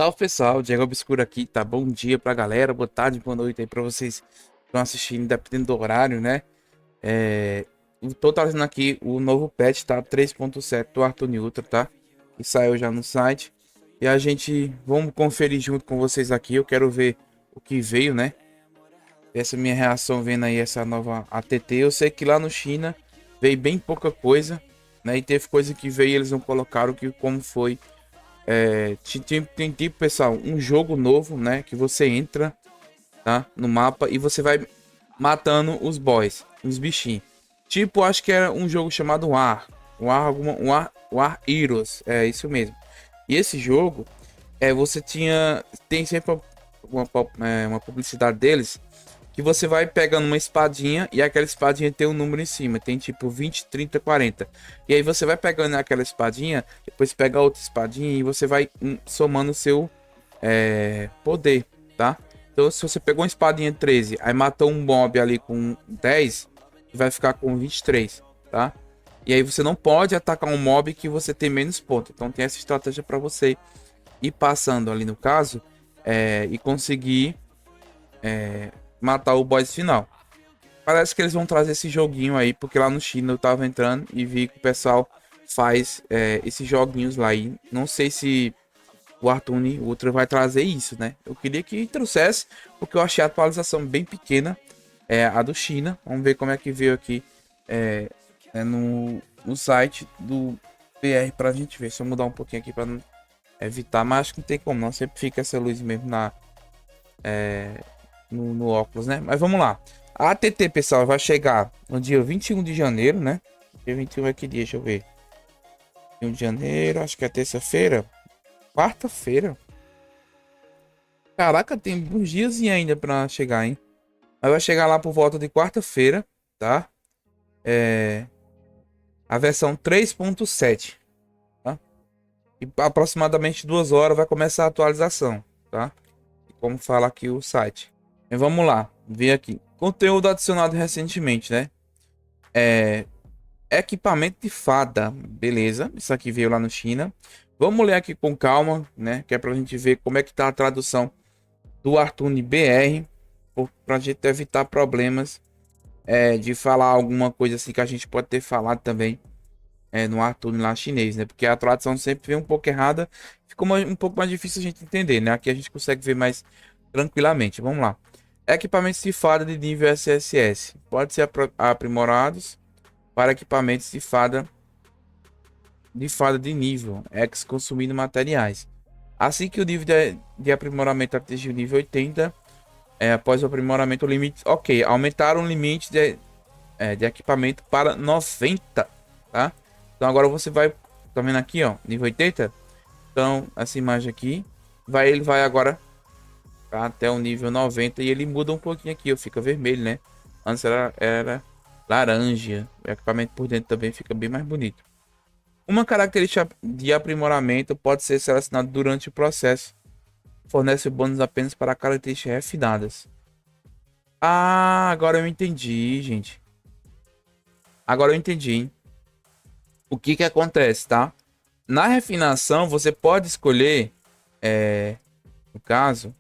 Salve pessoal, Diego Obscuro aqui, tá? Bom dia pra galera, boa tarde, boa noite aí pra vocês que estão assistindo, dependendo do horário, né? Eu tô trazendo aqui o novo patch, tá? 3.7 do Arthur Neutro, tá? Que saiu já no site. E a gente, vamos conferir junto com vocês aqui, eu quero ver o que veio, né? Essa minha reação vendo aí essa nova ATT. Eu sei que lá no China veio bem pouca coisa, né? E teve coisa que veio e eles não colocaram que como foi. Tem tipo, pessoal, um jogo novo, né? Que você entra, tá? No mapa e você vai matando os boys, os bichinhos. Tipo, acho que era um jogo chamado War Heroes, é isso mesmo. E esse jogo, você tem sempre uma publicidade deles que você vai pegando uma espadinha e aquela espadinha tem um número em cima, tem tipo 20, 30, 40. E aí você vai pegando aquela espadinha, depois pega outra espadinha e você vai somando o seu poder, tá? Então se você pegou uma espadinha 13, aí matou um mob ali com 10, vai ficar com 23, tá? E aí você não pode atacar um mob que você tem menos ponto. Então tem essa estratégia para você ir passando ali no caso e conseguir matar o boss final. Parece que eles vão trazer esse joguinho aí, porque lá no China eu tava entrando e vi que o pessoal faz esses joguinhos lá. E não sei se o Artune Ultra vai trazer isso, né? Eu queria que trouxesse, porque eu achei a atualização bem pequena, a do China. Vamos ver como é que veio aqui no site do BR pra gente ver. Se eu mudar um pouquinho aqui pra não evitar, mas acho que não tem como não. Sempre fica essa luz mesmo no óculos, né? Mas vamos lá. A ATT, pessoal, vai chegar no dia 21 de janeiro, né? Dia 21 é que dia? Deixa eu ver. 21 de janeiro, acho que é terça-feira. Quarta-feira. Caraca, tem uns dias ainda pra chegar, hein? Mas vai chegar lá por volta de quarta-feira, tá? A versão 3.7, tá? E aproximadamente 2 horas vai começar a atualização, tá? Como fala aqui o site. E vamos lá, ver aqui. Conteúdo adicionado recentemente, né? Equipamento de fada, beleza? Isso aqui veio lá no China. Vamos ler aqui com calma, né? Que é pra gente ver como é que tá a tradução do Artune BR, pra gente evitar problemas de falar alguma coisa assim que a gente pode ter falado também no Artune lá chinês, né? Porque a tradução sempre vem um pouco errada, ficou um pouco mais difícil a gente entender, né? Aqui a gente consegue ver mais tranquilamente. Vamos lá. Equipamentos de fada de nível SSS pode ser aprimorados para equipamentos de fada de nível X consumindo materiais. Assim que o nível de aprimoramento atingir o nível 80, após o aprimoramento, o limite. Ok, aumentaram o limite de equipamento para 90, tá? Então agora você vai. Tá vendo aqui, ó, nível 80? Então, essa imagem aqui. Ele vai agora até o nível 90 e ele muda um pouquinho aqui, ó, fica vermelho, né? Antes era laranja. O equipamento por dentro também fica bem mais bonito. Uma característica de aprimoramento pode ser selecionada durante o processo. Fornece bônus apenas para características refinadas. Ah, agora eu entendi, gente. Agora eu entendi, hein? O que que acontece, tá? Na refinação, você pode escolher, no caso,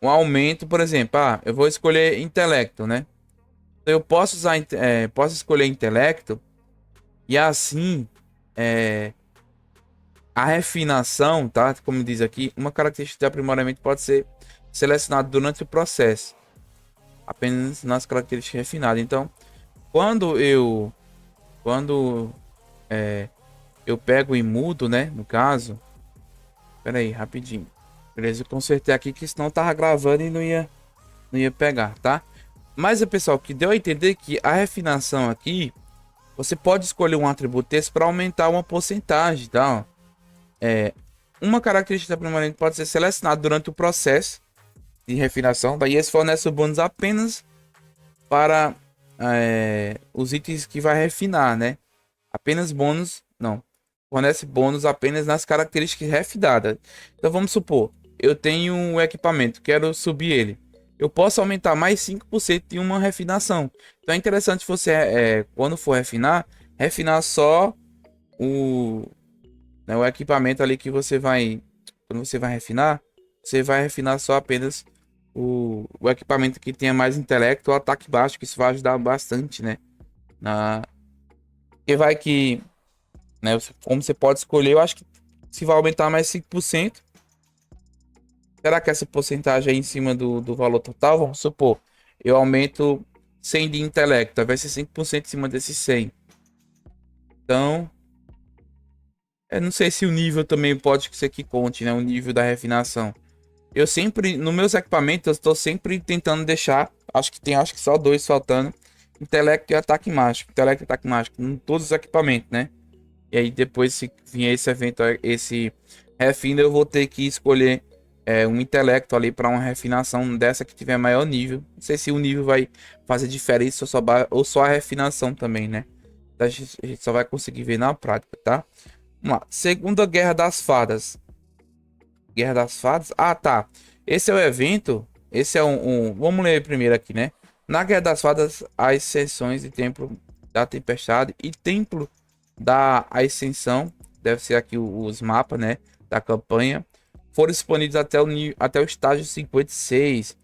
um aumento, por exemplo. Ah, eu vou escolher intelecto, né? Então, eu posso usar, posso escolher intelecto e assim, a refinação, tá? Como diz aqui, uma característica de aprimoramento pode ser selecionada durante o processo, apenas nas características refinadas. Então, quando eu pego e mudo, né? No caso, pera aí, rapidinho. Beleza, eu consertei aqui que senão eu tava gravando e não ia pegar, tá? Mas pessoal, que deu a entender que a refinação aqui, você pode escolher um atributo desse para aumentar uma porcentagem, tá? Uma característica de aprimoramento pode ser selecionada durante o processo de refinação. Daí esse fornece o bônus apenas para os itens que vai refinar, né? Apenas bônus, não. Fornece bônus apenas nas características refinadas. Então vamos supor, eu tenho um equipamento, quero subir ele. Eu posso aumentar mais 5% de uma refinação. Então é interessante você, quando for refinar só o, né? O equipamento ali que você vai, quando você vai refinar só apenas o equipamento que tenha mais intelecto ou ataque baixo, que isso vai ajudar bastante, né? Na, que vai que, né? Como você pode escolher, eu acho que se vai aumentar mais 5%. Será que essa porcentagem é em cima do valor total? Vamos supor, eu aumento 100 de intelecto, vai ser 5% em cima desses 100. Então, eu não sei se o nível também pode ser que conte, né? O nível da refinação. Eu sempre, nos meus equipamentos, eu estou sempre tentando deixar, acho que só dois faltando, intelecto e ataque mágico. Intelecto e ataque mágico em todos os equipamentos, né? E aí depois, se vier esse evento, esse refino, eu vou ter que escolher um intelecto ali para uma refinação dessa que tiver maior nível. Não sei se o nível vai fazer diferença ou só a refinação também, né? A gente só vai conseguir ver na prática, tá? Vamos lá. Segunda Guerra das Fadas. Guerra das Fadas. Ah, tá. Esse é o evento. Esse é Vamos ler primeiro aqui, né? Na Guerra das Fadas, as seções de Templo da Tempestade e Templo da Ascensão. Deve ser aqui os mapas, né? Da campanha. Foram expandidos até o estágio 56.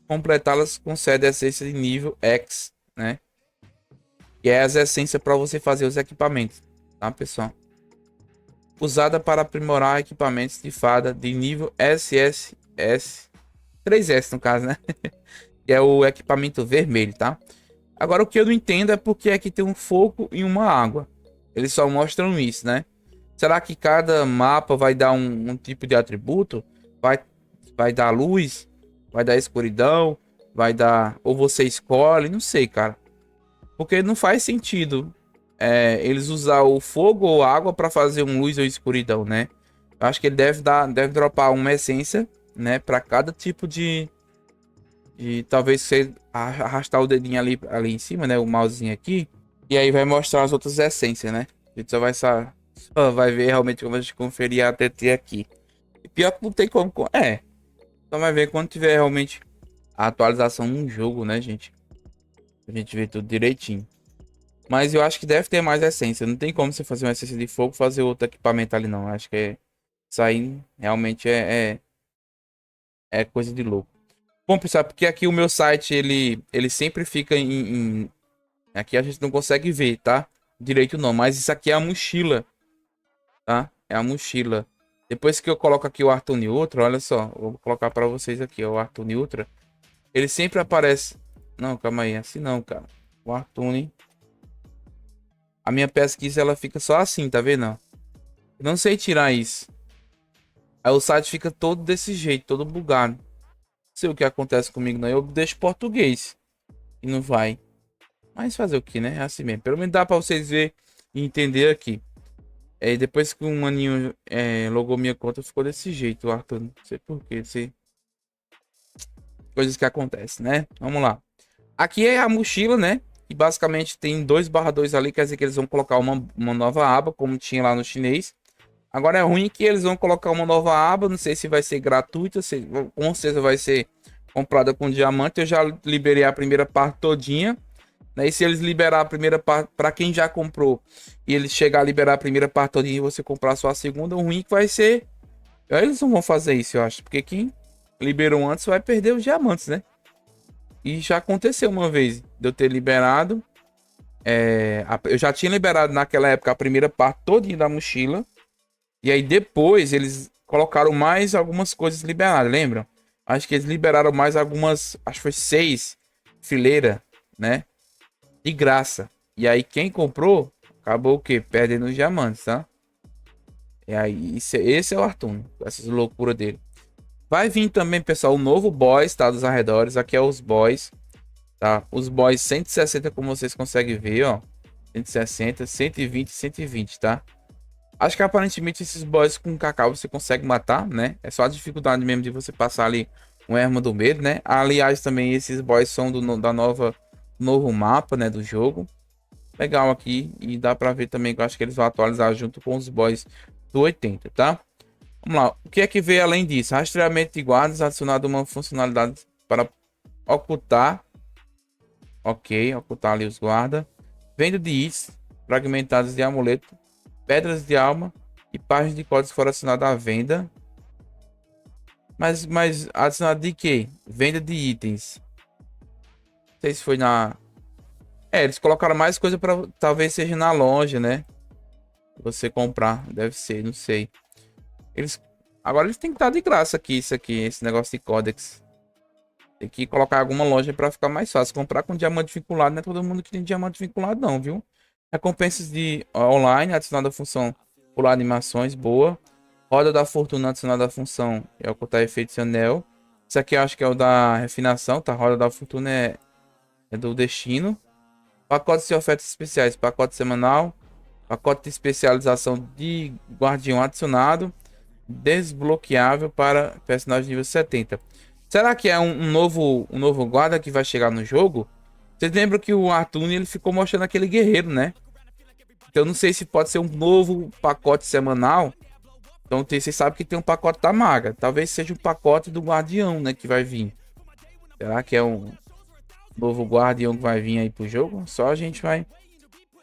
Completá-las concede a essência de nível X, né? Que é as essências para você fazer os equipamentos, tá, pessoal? Usada para aprimorar equipamentos de fada de nível SSS 3S no caso, né? Que é o equipamento vermelho, tá? Agora o que eu não entendo é porque aqui tem um fogo e uma água. Eles só mostram isso, né? Será que cada mapa vai dar um tipo de atributo? Vai dar luz? Vai dar escuridão? Vai dar... Ou você escolhe? Não sei, cara. Porque não faz sentido eles usar o fogo ou água para fazer um luz ou escuridão, né? Eu acho que ele deve dropar uma essência, né? Para cada tipo de talvez você arrastar o dedinho ali em cima, né? O mousezinho aqui. E aí vai mostrar as outras essências, né? A gente só vai ver realmente como a gente conferir a TT aqui. E pior que não tem como. Só vai ver quando tiver realmente a atualização no jogo, né, gente? A gente vê tudo direitinho. Mas eu acho que deve ter mais essência. Não tem como você fazer uma essência de fogo e fazer outro equipamento ali, não. Acho que isso aí realmente é coisa de louco. Bom, pessoal, porque aqui o meu site, ele sempre fica Aqui a gente não consegue ver, tá? Direito não, mas isso aqui é a mochila, tá? É a mochila. Depois que eu coloco aqui o Arthur Neutra, olha só. Vou colocar pra vocês aqui, ó, o Arthur Neutra. Ele sempre aparece... Não, calma aí, assim não, cara. O Arthur, hein? A minha pesquisa, ela fica só assim, tá vendo? Eu não sei tirar isso. Aí o site fica todo desse jeito, todo bugado. Não sei o que acontece comigo, não. Eu deixo português e não vai. Mas fazer o que, né? É assim mesmo. Pelo menos dá pra vocês ver e entender aqui. Depois que um maninho logou minha conta, ficou desse jeito, Arthur. Não sei porquê. Coisas que acontecem, né? Vamos lá. Aqui é a mochila, né? E basicamente tem 2/2 ali. Quer dizer que eles vão colocar uma nova aba, como tinha lá no chinês. Agora é ruim que eles vão colocar uma nova aba. Não sei se vai ser gratuita. Com certeza vai ser comprada com diamante. Eu já liberei a primeira parte todinha. E se eles liberar a primeira parte para quem já comprou e eles chegar a liberar a primeira parte todinha e você comprar só a segunda, o ruim que vai ser. Eles não vão fazer isso, eu acho. Porque quem liberou antes vai perder os diamantes, né? E já aconteceu uma vez de eu ter liberado. Eu já tinha liberado naquela época a primeira parte todinha da mochila. E aí depois eles colocaram mais algumas coisas liberadas, lembram? Acho que eles liberaram mais algumas, acho que foi 6 fileiras, né? De graça. E aí quem comprou, acabou o quê? Perdendo os diamantes, tá? E aí esse é o Arthur, essas loucuras dele. Vai vir também, pessoal, o novo boss, tá? Dos arredores. Aqui é os boys, tá? Os boys 160, como vocês conseguem ver, ó. 160, 120, 120, tá? Acho que aparentemente esses boys com cacau você consegue matar, né? É só a dificuldade mesmo de você passar ali um erma do medo, né? Aliás, também esses boys são da novo mapa, né? Do jogo. Legal aqui. E dá pra ver também que eu acho que eles vão atualizar junto com os boys do 80, tá? Vamos lá. O que é que veio além disso? Rastreamento de guardas, adicionado uma funcionalidade para ocultar. Ok, ocultar ali os guardas. Venda de itens fragmentados de amuleto. Pedras de alma. E página de códigos foram assinadas à venda. Mas assinado de quê? Venda de itens. Não sei se foi na... eles colocaram mais coisa para talvez seja na loja, né? Você comprar, deve ser, não sei. Eles agora eles têm que estar de graça aqui, isso aqui, esse negócio de códex. Tem que colocar alguma loja para ficar mais fácil. Comprar com diamante vinculado, não é todo mundo que tem diamante vinculado não, viu? Recompensas de online, adicionada a função pular animações, boa. Roda da fortuna adicionada à função é ocultar efeitos de anel. Isso aqui eu acho que é o da refinação, tá? Roda da fortuna é do destino. Pacotes de ofertas especiais, pacote semanal. Pacote de especialização de guardião adicionado. Desbloqueável para personagem nível 70. Será que é um novo guarda que vai chegar no jogo? Vocês lembram que o Arthur ele ficou mostrando aquele guerreiro, né? Então eu não sei se pode ser um novo pacote semanal. Então vocês sabem que tem um pacote da maga. Talvez seja um pacote do guardião, né? Que vai vir. Será que é um novo guardião que vai vir aí pro jogo? Só a gente vai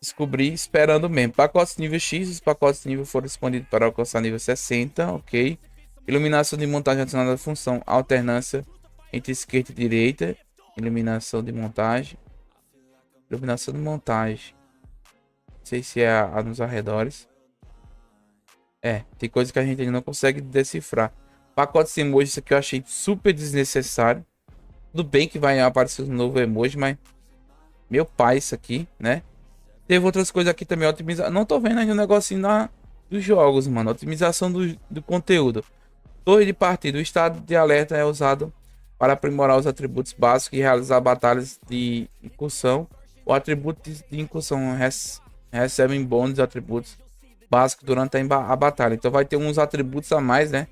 descobrir esperando mesmo. Pacotes nível X. Os pacotes nível foram expandidos para alcançar nível 60. Ok. Iluminação de montagem adicionada à função. Alternância entre esquerda e direita. Iluminação de montagem. Iluminação de montagem. Não sei se é a nos arredores. É, tem coisa que a gente ainda não consegue decifrar. Pacote de emoji, isso aqui eu achei super desnecessário. Tudo bem que vai aparecer um novo emoji, mas... meu pai, isso aqui, né? Teve outras coisas aqui também, otimização. Não tô vendo ainda o negocinho dos jogos, mano. Otimização do conteúdo. Torre de partida. O estado de alerta é usado para aprimorar os atributos básicos e realizar batalhas de incursão. O atributo de incursão recebe bônus de atributos básicos durante a batalha. Então vai ter uns atributos a mais, né?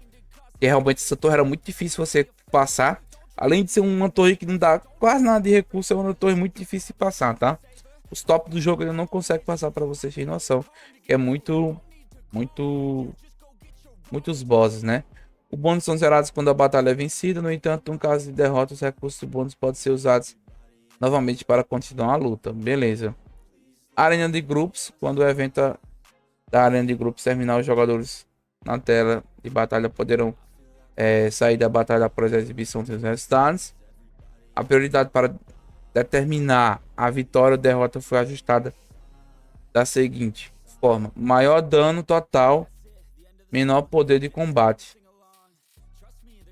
Que realmente essa torre era muito difícil você passar. Além de ser uma torre que não dá quase nada de recurso, é uma torre muito difícil de passar, tá? Os top do jogo ele não consegue passar para vocês terem noção. Que é muitos bosses, né? Os bônus são zerados quando a batalha é vencida. No entanto, no caso de derrota, os recursos do bônus podem ser usados novamente para continuar a luta. Beleza. Arena de grupos. Quando o evento da arena de grupos terminar, os jogadores na tela de batalha poderão sair da batalha após a exibição dos resultados. A prioridade para determinar a vitória ou derrota foi ajustada da seguinte forma: maior dano total, menor poder de combate.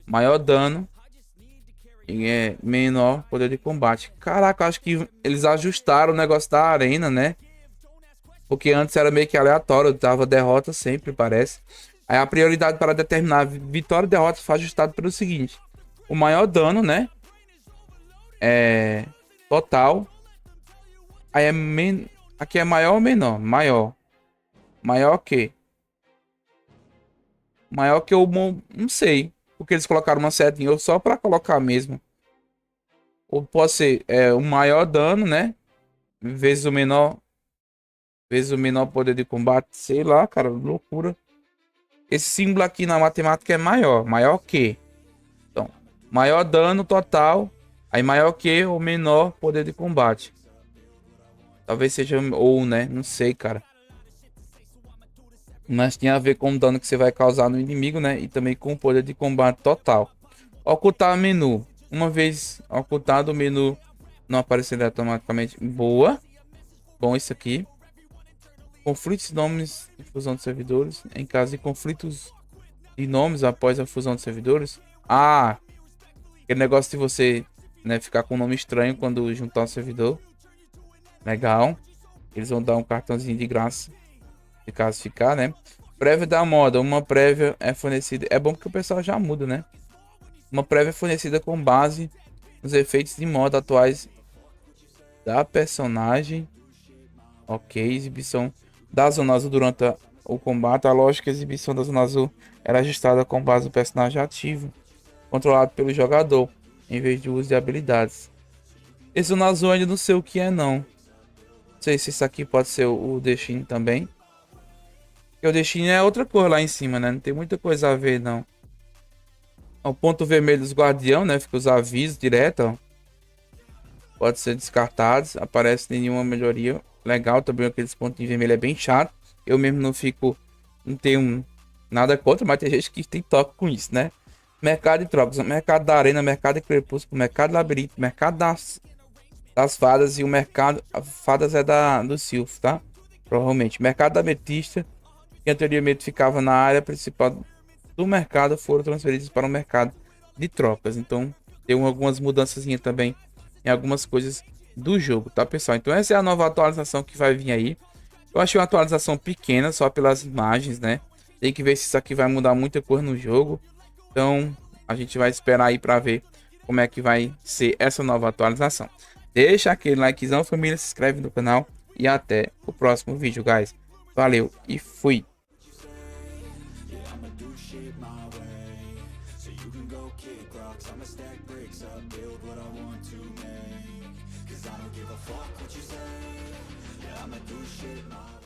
Maior dano e menor poder de combate. Caraca, acho que eles ajustaram o negócio da arena, né? Porque antes era meio que aleatório, dava derrota sempre, parece. Aí a prioridade para determinar vitória e derrota foi ajustado pelo seguinte: o maior dano, né? É total. Aí aqui é maior ou menor? Maior. Maior que? Maior que o... não sei. Porque eles colocaram uma setinha só para colocar mesmo. Ou pode ser o maior dano, né? Vezes o menor. Vezes o menor poder de combate. Sei lá, cara. Loucura. Esse símbolo aqui na matemática é maior. Maior que. Então, maior dano total. Aí maior que ou menor poder de combate. Talvez seja ou, né? Não sei, cara. Mas tem a ver com o dano que você vai causar no inimigo, né? E também com o poder de combate total. Ocultar menu. Uma vez ocultado, o menu não aparecerá automaticamente. Boa. Bom isso aqui. Conflitos de nomes de fusão de servidores. Em caso de conflitos de nomes após a fusão de servidores. Ah, aquele negócio de você, né, ficar com um nome estranho quando juntar um servidor. Legal. Eles vão dar um cartãozinho de graça. Se caso ficar, né? Prévia da moda. Uma prévia é fornecida. É bom porque o pessoal já muda, né? Uma prévia é fornecida com base nos efeitos de moda atuais da personagem. Ok. Exibição da Zona Azul durante o combate. A lógica de exibição da Zona Azul era ajustada com base no personagem ativo, controlado pelo jogador, em vez de uso de habilidades. Esse Zona Azul ainda não sei o que é, não. Não sei se isso aqui pode ser o destino também. Porque o destino é outra cor lá em cima, né? Não tem muita coisa a ver, não. O ponto vermelho dos guardião, né? Fica os avisos direto, ó. Pode ser descartados. Aparece nenhuma melhoria. Legal também aqueles pontinhos vermelhos. É bem chato. Eu mesmo não fico não tenho nada contra, mas tem gente que tem toque com isso, né? Mercado de trocas, mercado da arena, mercado de crepúsculo, mercado labirinto, mercado das fadas e o mercado. A fadas é do Silph, tá? Provavelmente. Mercado da ametista, que anteriormente ficava na área principal do mercado, foram transferidos para o mercado de trocas. Então, tem algumas mudanças também em algumas coisas do jogo, tá, pessoal? Então, essa é a nova atualização que vai vir aí. Eu achei uma atualização pequena, só pelas imagens, né? Tem que ver se isso aqui vai mudar muita coisa no jogo. Então, a gente vai esperar aí para ver como é que vai ser essa nova atualização. Deixa aquele likezão, família, se inscreve no canal e até o próximo vídeo, guys. Valeu e fui! I'ma do shit my way, so you can go kick rocks. I'ma stack bricks up, build what I want to make, 'cause I don't give a fuck what you say. Yeah, I'ma do shit my way.